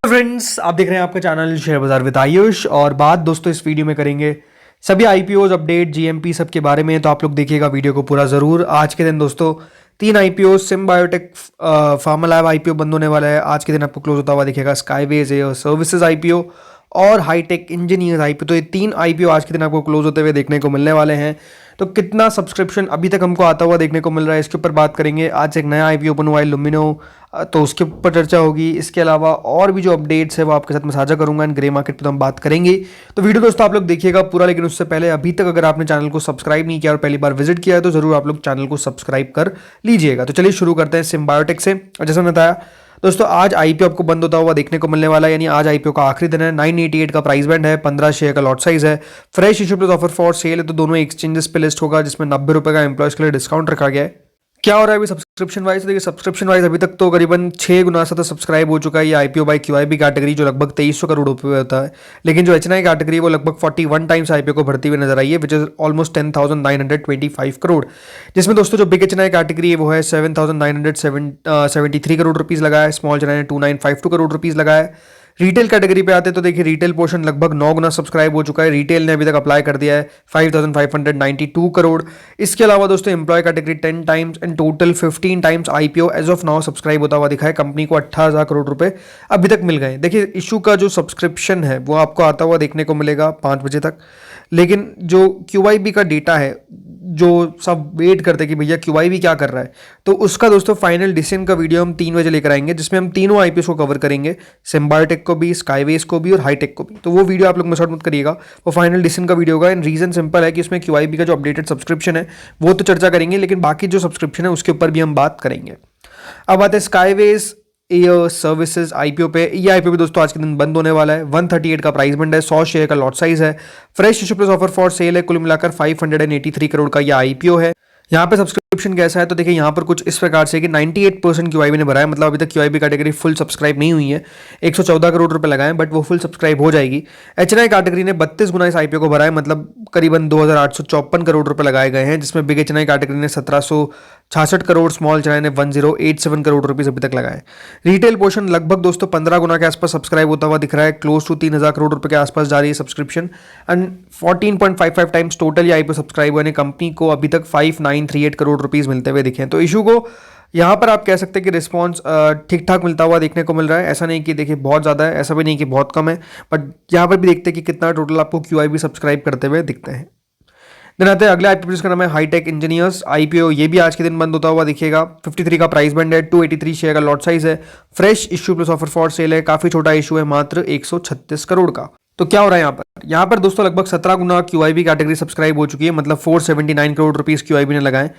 Friends, आप देख रहे हैं आपका चैनल शेयर बाजार विद आयुष। और बात दोस्तों इस वीडियो में करेंगे सभी आईपीओज अपडेट जीएमपी सब के बारे में। तो आप लोग देखिएगा वीडियो को पूरा ज़रूर। आज के दिन दोस्तों 3 IPO SIM biotech pharma lab IPO बंद होने वाला है। आज के दिन आपको क्लोज होता हुआ दिखेगा स्काईवेज एयर सर्विसेज आईपीओ और हाईटेक इंजीनियर्स आईपीओ। तो ये 3 आईपीओ आज के दिन आपको क्लोज होते हुए देखने को मिलने वाले हैं। तो कितना सब्सक्रिप्शन अभी तक हमको आता हुआ देखने को मिल रहा है, इसके ऊपर बात करेंगे। आज एक नया आईपीओ ओपन हुआ है लुमिनो, तो उसके ऊपर चर्चा होगी। इसके अलावा और भी जो अपडेट्स है वो आपके साथ मैं साझा करूंगा। एंड ग्रे मार्केट पे तो हम बात करेंगे। तो वीडियो दोस्तों आप लोग देखिएगा पूरा, लेकिन उससे पहले अभी तक अगर आपने चैनल को सब्सक्राइब नहीं किया और पहली बार विजिट किया है तो जरूर आप लोग चैनल को सब्सक्राइब कर लीजिएगा। तो चलिए शुरू करते हैं सिम बायोटेक से। और जैसा मैंने बताया दोस्तों, आज आईपीओ आपको बंद होता हुआ देखने को मिलने वाला है, यानी आज आईपीओ का आखिरी दिन है। 988 का प्राइस बैंड है, 15 शेयर का लॉट साइज है। Fresh issue plus offer for sale है, तो दोनों एक्सचेंजेस पे लिस्ट होगा, जिसमें 90 रुपए का एम्प्लॉयज के लिए डिस्काउंट रखा गया है। क्या हो रहा है अभी सब्सक्रिप्शन वाइज? देखिए सब्सक्रिप्शन वाइज अभी तक तो करीबन 6 गुना सा तो सब्सक्राइब हो चुका है ये आईपीओ बाय क्यूआईबी कैटेगरी, जो लगभग 2300 करोड़ रुपए में होता है। लेकिन जो एचएनआई कैटेगरी वो लगभग 41 टाइम्स आईपीओ को भरती हुई नजर आई है, विच इज ऑलमोस्ट 10,925 करोड़। जिसमें दोस्तों जो बिग एचएनआई कैटेगरी है वो है 7,973 करोड़ रुपीज लगाया है। स्मॉल एचएनआई ने 2,952 करोड़ रुपीज लगाया है। रिटेल कैटेगरी पे आते तो देखिए रिटेल पोर्शन लगभग 9 गुना सब्सक्राइब हो चुका है। रिटेल ने अभी तक अप्लाई कर दिया है 5,592 करोड़। इसके अलावा दोस्तों employ category 10 times and total 15 times IPO as of now subscribe होता हुआ दिखा है। कंपनी को 18,000 करोड़ रुपए अभी तक मिल गए। देखिए इशू का जो सब्सक्रिप्शन है वो आपको आता हुआ देखने को मिलेगा 5 बजे तक। लेकिन जो क्यूआईबी का डेटा है, जो सब वेट करते हैं कि भैया क्यूआईबी क्या कर रहा है, तो उसका दोस्तों फाइनल डिसीजन का वीडियो हम 3 बजे लेकर आएंगे, जिसमें हम तीनों आईपीओ को कवर करेंगे, सिम बायोटेक को भी, स्काईवेज को भी और हाईटेक को भी। तो वो वीडियो आप लोग मिस आउट मत करिएगा, वो फाइनल डिसीजन का वीडियो होगा। एंड रीजन सिंपल है कि उसमें क्यूआईबी का जो अपडेटेड सब्सक्रिप्शन है वो तो चर्चा करेंगे, लेकिन बाकी जो सब्सक्रिप्शन है उसके ऊपर भी हम बात करेंगे। अब आते हैं स्काईवेज एयर सर्विसेज आईपीओ पे। ये आईपीओ भी दोस्तों आज के दिन बंद होने वाला है। 138 का प्राइस बैंड है, 100 शेयर का लॉट साइज है। Fresh issue plus offer for sale है। कुल मिलाकर 583 करोड़ का यह आईपीओ है। यहाँ पे सब्सक्रिप्शन कैसा है तो देखिए यहाँ पर कुछ इस प्रकार से कि 98% क्यूआईबी ने भरा है, मतलब अभी तक क्यूआईबी कैटेगरी फुल सब्सक्राइब नहीं हुई है। 114 करोड़ रुपए लगाए हैं, बट वो फुल सब्सक्राइब हो जाएगी। एचएनआई कैटेगरी ने 32 गुना इस आईपीओ को भरा है, मतलब करीबन 2,854 करोड़ रुपए लगाए गए हैं, जिसमें बिग एचएनआई कैटेगरी ने 1,766 करोड़, स्मॉल एचएनआई ने 1087 करोड़ रुपीज अभी तक लगाए। रिटेल पोर्शन लगभग दोस्तों 15 गुना के आसपास सब्सक्राइब होता हुआ दिख रहा है, क्लोज टू 3,000 करोड़ रुपए के आसपास जा रही है सब्सक्रिप्शन। एंड 14.55 टाइम्स टोटल ये आईपीओ सब्सक्राइब हुआ है। कंपनी को अभी तक 5,938 करोड़ रुपीज मिलते हुए दिखे हैं। तो इशू को यहाँ पर आप कह सकते हैं कि रिस्पॉन्स ठीक ठाक मिलता हुआ देखने को मिल रहा है। ऐसा नहीं कि देखिए बहुत ज़्यादा है, ऐसा भी नहीं कि बहुत कम है, बट यहाँ पर भी देखते हैं कि कितना टोटल आपको क्यूआईबी सब्सक्राइब करते हुए दिखते हैं। दिन आते हैं अगले आईपीओ जिसका नाम है हाईटेक इंजीनियर्स आईपीओ। ये भी आज के दिन बंद होता हुआ दिखेगा। 53 का प्राइस बैंड है, 283 शेयर का लॉट साइज है। Fresh issue plus offer for sale है। काफी छोटा इशू है, मात्र 136 करोड़ का। तो क्या हो रहा है यहाँ पर दोस्तों लगभग 17 गुना क्यूआईबी कैटेगरी सब्सक्राइब हो चुकी है, मतलब 479 करोड़ रुपीस क्यूआईबी ने लगाए।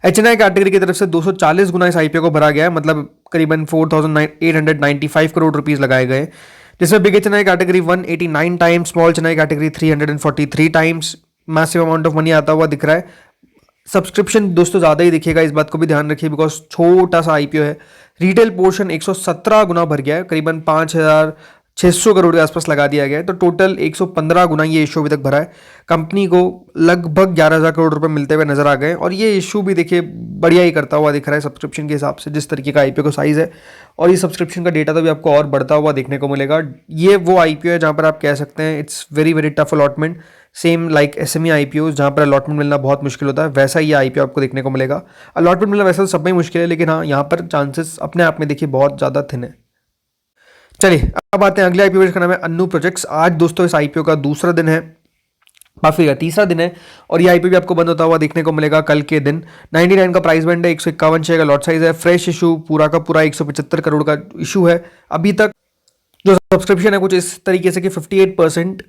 एचएनआई कैटेगरी की तरफ से 240 गुना इस आईपीओ को भरा गया है, मतलब करीबन 4,895 करोड़ रुपीस लगाए गए, जिसमें big HNI category 189 times, small HNI category 343 times massive amount of money आता हुआ दिख रहा है। सब्सक्रिप्शन दोस्तों ज़्यादा ही दिखेगा, इस बात को भी ध्यान रखिए, बिकॉज छोटा सा आईपीओ है। रिटेल पोर्शन 117 गुना भर गया है, करीबन 5,600 करोड़ के आसपास लगा दिया गया है। तो टोटल 115 गुना ये इशू अभी तक भरा है। कंपनी को लगभग 11,000 करोड़ रुपए मिलते हुए नजर आ गए, और ये इशू भी देखिए बढ़िया ही करता हुआ दिख रहा है सब्सक्रिप्शन के हिसाब से, जिस तरीके का आईपीओ का साइज है। और ये सब्सक्रिप्शन का डेटा तो भी आपको और बढ़ता हुआ देखने को मिलेगा। ये वो आईपीओ है जहाँ पर आप कह सकते हैं it's very very tough allotment, same like SME IPO जहाँ पर अलॉटमेंट मिलना बहुत मुश्किल होता है, वैसा ही आईपीओ आपको देखने को मिलेगा। अलॉटमेंट मिलना वैसे तो सब में मुश्किल है, लेकिन हाँ यहाँ पर चांसेस अपने आप में देखिए बहुत ज़्यादा थिन है। चलिए अब आते हैं अगले आईपीओ जिसका नाम है अन्नू प्रोजेक्ट्स। आज दोस्तों इस आईपीओ का दूसरा दिन है, माफी तीसरा दिन है, और ये आईपीओ भी आपको बंद होता हुआ देखने को मिलेगा कल के दिन। 99 का प्राइस बैंड है, 151 शेयर का लॉट साइज है। फ्रेश इशू पूरा का पूरा 175 करोड़ का इशू है। अभी तक जो सब्सक्रिप्शन है कुछ इस तरीके से कि 58%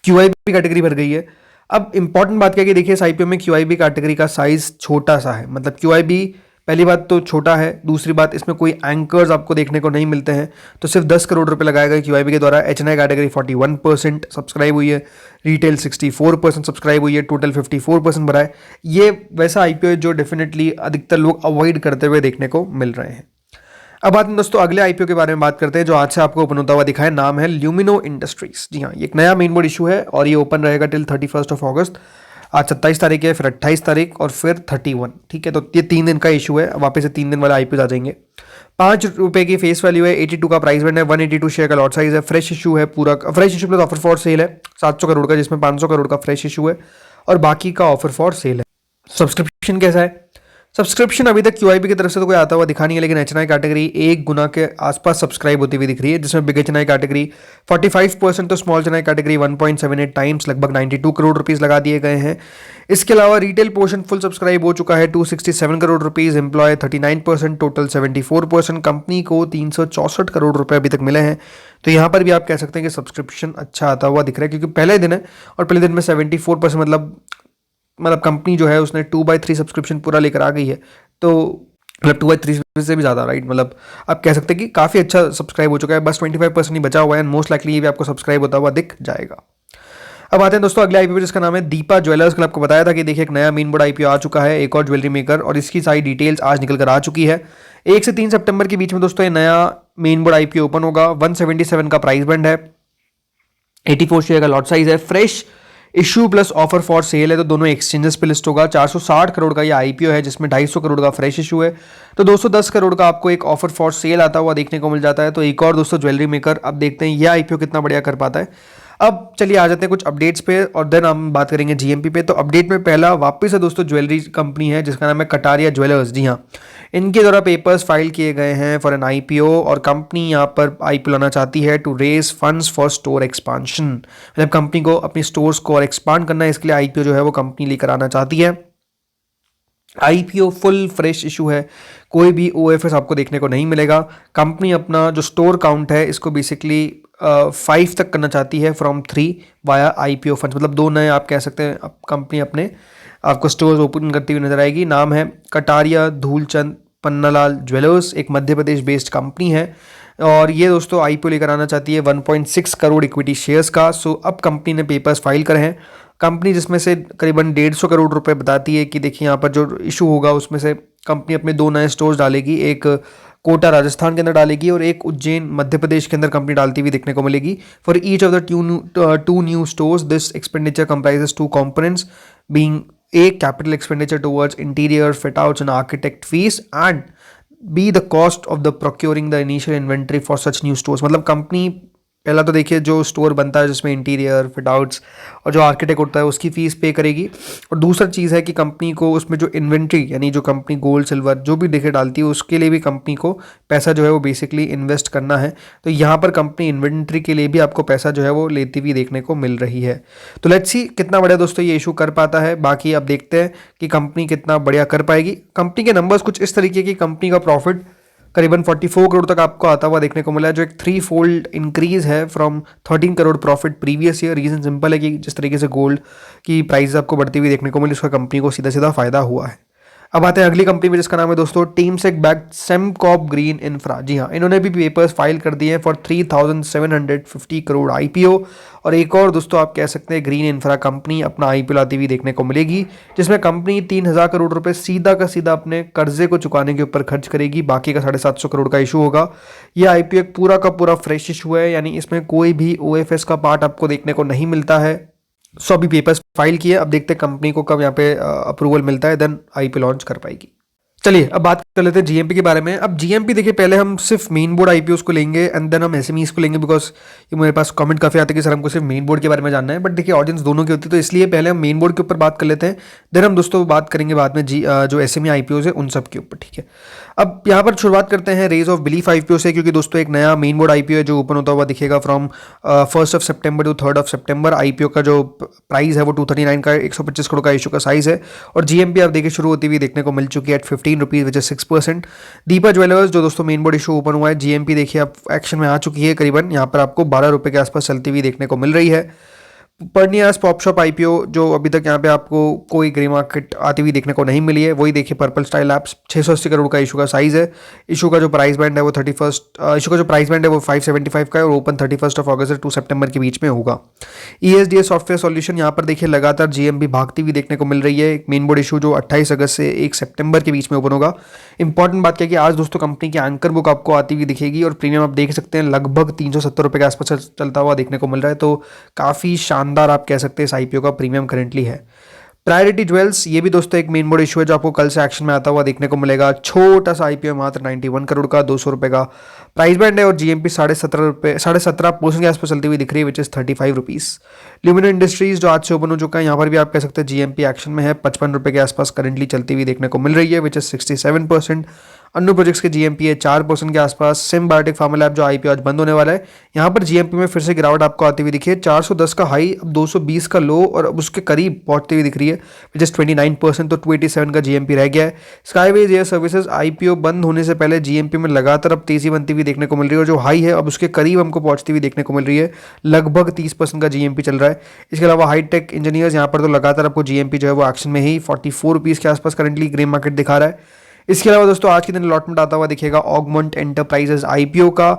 क्यूआईबी कैटेगरी भर गई है। अब इंपॉर्टेंट बात क्या है कि देखिए इस आईपीओ में क्यूआईबी कैटेगरी का साइज छोटा सा है, मतलब क्यूआईबी पहली बात तो छोटा है, दूसरी बात इसमें कोई एंकर्स आपको देखने को नहीं मिलते हैं। तो सिर्फ 10 करोड़ रुपए लगाए गए क्यूआईबी के द्वारा। एचएनआई कैटेगरी 41% सब्सक्राइब हुई है, रिटेल 64% सब्सक्राइब हुई है, टोटल 54% भरा है। ये वैसा आईपीओ है जो डेफिनेटली अधिकतर लोग अवॉइड करते हुए देखने को मिल रहे हैं। अब बात दोस्तों अगले आईपीओ के बारे में बात करते हैं जो आज से आपको ओपन होता हुआ दिखा है। नाम है ल्यूमिनो इंडस्ट्रीज। जी हाँ, ये एक नया मेन बोर्ड इशू है और ये ओपन रहेगा टिल 31 ऑफ अगस्त। आज 27 तारीख है, फिर 28 तारीख और फिर 31। ठीक है, तो ये 3 दिन का इशू है, वापस से 3 दिन वाले आईपीओ आ जाएंगे। ₹5 की फेस वैल्यू है, 82 का प्राइस बैंड है, 182 शेयर का लॉट साइज है, फ्रेश इशू है, पूरा fresh issue plus offer for sale है 700 करोड़ का, जिसमें 500 करोड़ का फ्रेश इशू है और बाकी का ऑफर फॉर सेल है। सब्सक्रिप्शन कैसा है? सब्सक्रिप्शन अभी तक क्यूआईपी की तरफ से तो कोई आता हुआ दिखा नहीं है, लेकिन एचएनआई कैटेगरी 1 गुना के आसपास सब्सक्राइब होती हुई दिख रही है, जिसमें बिग एचएनआई कैटेगरी 45%, तो स्मॉल एचएनआई कैटेगरी 1.78 टाइम्स लगभग 92 करोड़ रुपीस लगा दिए गए हैं। इसके अलावा रिटेल पोर्शन फुल सब्सक्राइब हो चुका है 267 crore rupees, employ 39%, total 74%, company को 364 करोड़ रुपए अभी तक मिले हैं। तो यहाँ पर भी आप कह सकते हैं कि सब्सक्रिप्शन अच्छा आता हुआ दिख रहा है, क्योंकि पहले दिन है और पहले दिन में 74% मतलब कंपनी जो है उसने 2/3 सब्सक्रिप्शन पूरा लेकर आ गई है, तो मतलब 2/3 से भी ज़्यादा, राइट। मतलब आप कह सकते हैं कि काफ़ी अच्छा सब्सक्राइब हो चुका है, बस 25% ही बचा हुआ है, एंड मोस्ट लाइकली ये भी आपको सब्सक्राइब होता हुआ दिख जाएगा। अब आते हैं दोस्तों अगले आईपीओ, जिसका नाम है दीपा ज्वेलर्स। कल आपको बताया था कि देखिए एक नया मेन बोर्ड आईपीओ आ चुका है, एक और ज्वेलरी मेकर, और इसकी सारी डिटेल्स आज निकल कर आ चुकी है। 1 से 3 सितंबर के बीच में दोस्तों ये नया मेन बोर्ड आईपीओ ओपन होगा। 177 का प्राइस बैंड है, 84 शेयर का लॉट साइज है, fresh issue plus offer for sale है, तो दोनों एक्सचेंजेस पे लिस्ट होगा। 460 करोड़ का ये आईपीओ है, जिसमें 250 करोड़ का फ्रेश इशू है, तो 210 करोड़ का आपको एक ऑफर फॉर सेल आता हुआ देखने को मिल जाता है। तो एक और दोस्तों ज्वेलरी मेकर, अब देखते हैं ये आईपीओ कितना बढ़िया कर पाता है। अब चलिए आ जाते हैं कुछ अपडेट्स पे और देन हम बात करेंगे जीएमपी पे। तो अपडेट में पहला वापस से दोस्तों ज्वेलरी कंपनी है जिसका नाम है कटारिया ज्वेलर्स। जी हाँ, इनके द्वारा पेपर्स फाइल किए गए हैं फॉर एन आईपीओ, और कंपनी यहाँ पर आईपीओ लाना चाहती है to raise funds for store expansion. मतलब कंपनी को अपनी स्टोर्स को और एक्सपांड करना है, इसके लिए आईपीओ जो है वो कंपनी लेकर आना चाहती है। आईपीओ फुल फ्रेश इशू है, कोई भी ओएफएस आपको देखने को नहीं मिलेगा। कंपनी अपना जो स्टोर काउंट है इसको बेसिकली 5 तक करना चाहती है फ्रॉम 3 वाया आईपीओ फंड्स, मतलब 2 नए आप कह सकते हैं कंपनी अपने आपको स्टोर्स ओपन करती हुई नजर आएगी। नाम है कटारिया धूलचंद पन्नालाल ज्वेलर्स, एक मध्य प्रदेश बेस्ड कंपनी है, और ये दोस्तों आईपीओ लेकर आना चाहती है 1.6 करोड़ इक्विटी शेयर्स का। सो अब कंपनी ने पेपर्स फाइल करे हैं, कंपनी जिसमें से करीबन 150 करोड़ रुपए बताती है कि देखिए यहाँ पर जो इशू होगा उसमें से कंपनी अपने 2 नए स्टोर्स डालेगी, एक कोटा राजस्थान के अंदर डालेगी और एक उज्जैन मध्य प्रदेश के अंदर कंपनी डालती हुई देखने को मिलेगी। For each of the 2 new stores this expenditure comprises 2 components being A, capital expenditure towards interior fit outs and architect fees, and B, the cost of the procuring the initial inventory for such new stores। मतलब company पहला तो देखिए जो store बनता है जिसमें interior fit outs और जो आर्किटेक्ट होता है उसकी फीस पे करेगी, और दूसरा चीज़ है कि कंपनी को उसमें जो इन्वेंट्री यानी जो कंपनी गोल्ड सिल्वर जो भी देखे डालती है उसके लिए भी कंपनी को पैसा जो है वो बेसिकली इन्वेस्ट करना है। तो यहाँ पर कंपनी इन्वेंट्री के लिए भी आपको पैसा जो है वो लेती हुई देखने को मिल रही है। तो लेट्स सी कितना बढ़िया दोस्तों ये इशू कर पाता है। बाकी अब देखते हैं कि कंपनी कितना बढ़िया कर पाएगी। कंपनी के नंबर्स कुछ इस तरीके की, कंपनी का प्रॉफिट करीबन 44 करोड़ तक आपको आता हुआ देखने को मिला है, जो एक 3-fold इंक्रीज है from 13 crore profit previous year. Reason simple है कि जिस तरीके से गोल्ड की प्राइस आपको बढ़ती हुई देखने को मिली, उसका कंपनी को सीधा सीधा फायदा हुआ है। अब आते हैं अगली कंपनी में जिसका नाम है दोस्तों टीमसेक बैक्ड सेमकॉप ग्रीन इंफ्रा। जी हाँ, इन्होंने भी पेपर्स फाइल कर दिए हैं फॉर 3,750 करोड़ आईपीओ, और एक और दोस्तों आप कह सकते हैं ग्रीन इंफ्रा कंपनी अपना आईपीओ लाती हुई देखने को मिलेगी, जिसमें कंपनी 3,000 करोड़ रुपए सीधा का सीधा अपने कर्जे को चुकाने के ऊपर खर्च करेगी, बाकी का 750 करोड़ का इशू होगा। यह आईपीओ एक पूरा का पूरा फ्रेश इशू है, यानी इसमें कोई भी ओएफएस का पार्ट आपको देखने को नहीं मिलता है। सो अभी पेपर्स फाइल किए, अब देखते हैं कंपनी को कब यहाँ पे अप्रूवल मिलता है, देन आईपीओ लॉन्च कर पाएगी। चलिए अब बात कर लेते हैं जीएमपी के बारे में। अब जीएमपी देखिए पहले हम सिर्फ मेन बोर्ड आईपीओस को लेंगे एंड देन हम एसएमईस को लेंगे, बिकॉज ये मेरे पास कमेंट काफी आते हैं कि सर हमको सिर्फ मेन बोर्ड के बारे में जानना है, बट देखिए ऑडियंस दोनों की होती है, तो इसलिए पहले हम मेन बोर्ड के ऊपर बात कर लेते हैं, देन हम दोस्तों बात करेंगे बाद में जो एसएमई आईपीओस है उन सब के ऊपर। ठीक है, अब यहाँ पर शुरुआत करते हैं रेज ऑफ बिलीफ आईपीओ से, क्योंकि दोस्तों एक नया मेन बोर्ड आईपीओ है जो ओपन होता हुआ दिखेगा फ्रॉम 1 सितंबर टू 3 सितंबर। आईपीओ का जो प्राइस है वो 239 का 125 करोड़ का इशू का साइज है, और जीएमपी आप देखिए शुरू होती हुई देखने को मिल चुकी है at 15 rupees which is 6%। Deepa jewellers जो दोस्तों मेन बोर्ड इशू ओपन हुआ है, जीएमपी देखिए अब एक्शन में आ चुकी है, करीबन यहाँ पर आपको 12 रुपए के आसपास चलती हुई देखने को मिल रही है। पर्नियास पॉप शॉप आईपीओ जो अभी तक यहाँ पे आपको कोई ग्रे मार्केट आती हुई देखने को नहीं मिली है, वही देखिए पर्पल स्टाइल एप्स 680 करोड़ का इशू का साइज है। इशू का जो प्राइस बैंड है वो 575 का है, और ओपन 31 अगस्त से 2 सितंबर के बीच में होगा। ईएसडीएस सॉफ्टवेयर सॉल्यूशन यहाँ पर देखिए लगातार जीएमपी भागती हुई देखने को मिल रही है। एक मेन बोर्ड इशू जो 28 अगस्त से 1 सितंबर के बीच में ओपन होगा। इंपॉर्टेंट बात क्या है कि आज दोस्तों कंपनी की एंकर बुक आपको आती हुई दिखेगी, और प्रीमियम आप देख सकते हैं लगभग 370 रुपये के आसपास चलता हुआ देखने को मिल रहा है, तो काफ़ी शानदार आप कह सकते हैं इस आईपीओ का प्रीमियम करेंटली है। प्रायोरिटी ज्वेल्स, ये भी दोस्तों एक मेन बोर्ड इशू है जो आपको कल से एक्शन में आता हुआ देखने को मिलेगा। छोटा सा आईपीओ मात्र 91 करोड़ का, 200 रुपए का प्राइस बैंड है और जीएमपी 17.5% के आसपास चलती हुई दिख रही है, विच इज 35 रुपीज। ल्यूमिनो इंडस्ट्रीज जो आज से ओपन हो चुका है, यहाँ पर भी आप कह सकते हैं जीएमपी एक्शन में है, 55 रुपए के आसपास करंटली चलती हुई देखने को मिल रही है, विच इज 67%। अन्नू प्रोजेक्ट्स के जीएमपी है 4% के आसपास। सिम बायोटेक फार्मा लैब जो आईपीओ आज बंद होने वाला है, यहाँ पर जीएमपी में फिर से गिरावट आपको आती हुई दिखी है। 410 का हाई, अब 220 का लो और अब उसके करीब पहुंचती हुई दिख रही है, विच इज 29%। तो 287 का जीएमपी रह गया है। स्काईवेज एयर सर्विसेज आईपीओ बंद होने से पहले जीएमपी में लगातार अब तेजी बनती हुई देखने को मिल रही है और जो हाई है अब उसके करीब हमको पहुंचती हुई देखने को मिल रही है, लगभग 30% का जीएमपी चल रहा है। इसके अलावा हाईटेक इंजीनियर्स, यहाँ पर तो लगातार आपको जीएमपी जो है वो एक्शन में ही 44 रुपीज़ के आसपास करंटली ग्रे मार्केट दिखा रहा है। इसके अलावा दोस्तों आज के दिन अलॉटमेंट आता हुआ दिखेगा ऑगमेंट एंटरप्राइजेज आईपीओ का,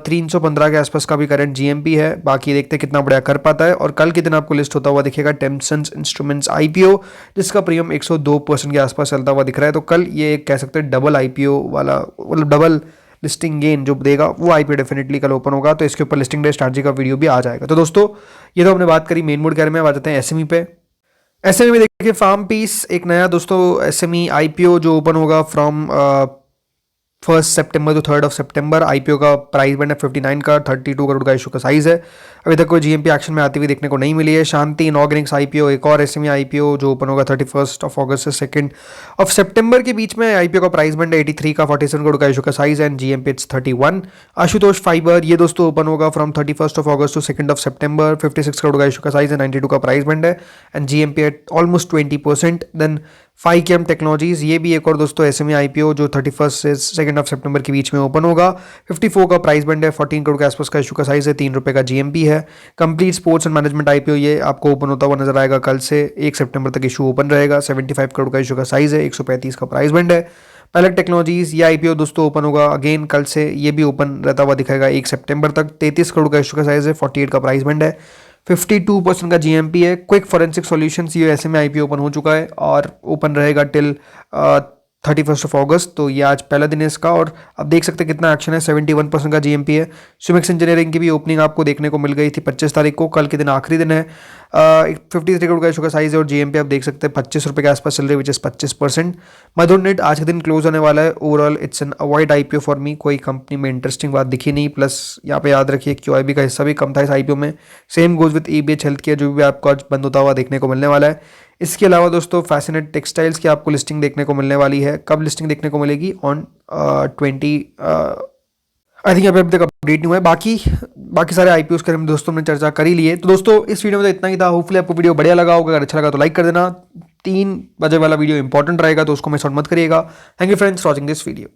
315 के आसपास का भी करंट जीएमपी है। बाकी देखते हैं कितना बढ़िया कर पाता है। और कल के दिन आपको लिस्ट होता हुआ दिखेगा टेम्पसन्स इंस्ट्रूमेंट्स आईपीओ, जिसका प्रीमियम 102% के आसपास चलता हुआ दिख रहा है। तो कल ये कह सकते हैं डबल आईपीओ वाला, मतलब डबल लिस्टिंग गेन जो देगा वो आईपीओ डेफिनेटली कल ओपन होगा। तो इसके ऊपर लिस्टिंग डे स्ट्रैटेजी का वीडियो भी आ जाएगा। तो दोस्तों ये तो हमने बात करी मेन बोर्ड के बारे में, आ जाते हैं एसएमई पे। एसएमई में देखिए फार्म पीस एक नया दोस्तों एसएमई आईपीओ जो ओपन होगा फ्रॉम 1 सितंबर टू 3 सितंबर। आईपीओ का प्राइस बैंड है 59 का, 32 करोड़ का इशू का साइज है। अभी तक कोई जीएमपी एक्शन में आती हुई देखने को नहीं मिली है। शांति इनऑर्गेनिक्स आईपीओ एक और एसएमई आईपीओ जो ओपन होगा 31 अगस्त से 2 सितंबर के बीच में। आईपीओ का प्राइस बैंड है 83 का, 47 करोड़ का इशू का साइज है and GMP it's 31। Ashutosh fibre ये दोस्तों ओपन होगा फ्रॉम 31 अगस्त टू 2 सितंबर, 56 करोड़ का इशू का साइज है, 92 का प्राइस बैंड है and GMP at almost 20%। Then 5KM technologies ये भी एक और दोस्तों एसएमई आईपीओ जो 31 से 2 सितंबर के बीच में ओपन होगा, 54 का प्राइस बैंड है, 14 करोड़ के आसपास का इशू का साइज है, 3 रुपए का जीएमपी है। Complete sports and management IPO ये आपको ओपन होता हुआ नजर आएगा कल से 1 सितंबर तक इशू ओपन रहेगा, 75 करोड़ का इशू का साइज है, 135 का प्राइस बैंड है। पैलेट टेक्नोलॉजीज ये आईपीओ दोस्तों ओपन होगा अगेन कल से, ये भी ओपन रहता हुआ दिखाएगा 1 सितंबर तक, 33 करोड़ का इशू का साइज है, 48 का प्राइस बैंड है, 52% का जीएमपी है। क्विक फॉरेंसिक सॉल्यूशंस ये एसएमई आईपीओ ओपन हो चुका है और ओपन रहेगा टिल 31 अगस्त। तो ये आज पहला दिन है इसका और अब देख सकते हैं कितना एक्शन है, 71% का जीएमपी है। सुमिक्स इंजीनियरिंग की भी ओपनिंग आपको देखने को मिल गई थी 25 तारीख को, कल के दिन आखिरी दिन है। 53 करोड़ का इशू का साइज है और जीएमपी आप देख सकते हैं 25 रुपये के आसपास चल रही है, विच इज 25%। मधुर नेट आज के दिन क्लोज होने वाला है। Overall it's an avoid IPO for me, कोई कंपनी में इंटरेस्टिंग बात दिखी नहीं। प्लस यहाँ पे याद रखिए क्यूआईबी का हिस्सा भी कम था इस आईपीओ में। Same goes with EBH health care जो भी आपको आज बंद होता हुआ देखने को मिलने वाला है। इसके अलावा दोस्तों फैसिनेट टेक्सटाइल्स की आपको लिस्टिंग देखने को मिलने वाली है। कब लिस्टिंग देखने को मिलेगी? ऑन 20 आई थिंक अभी तक अपडेट नहीं हुआ है। बाकी सारे आईपीओ के बारे में दोस्तों हमने चर्चा कर ही लिए। तो दोस्तों इस वीडियो में तो इतना ही था। होपफुली आपको वीडियो बढ़िया लगा होगा। अगर अच्छा लगा तो लाइक कर देना। 3 बजे वाला वीडियो इंपॉर्टेंट रहेगा तो उसको मिस आउट मत करिएगा। Thank you friends for watching this video.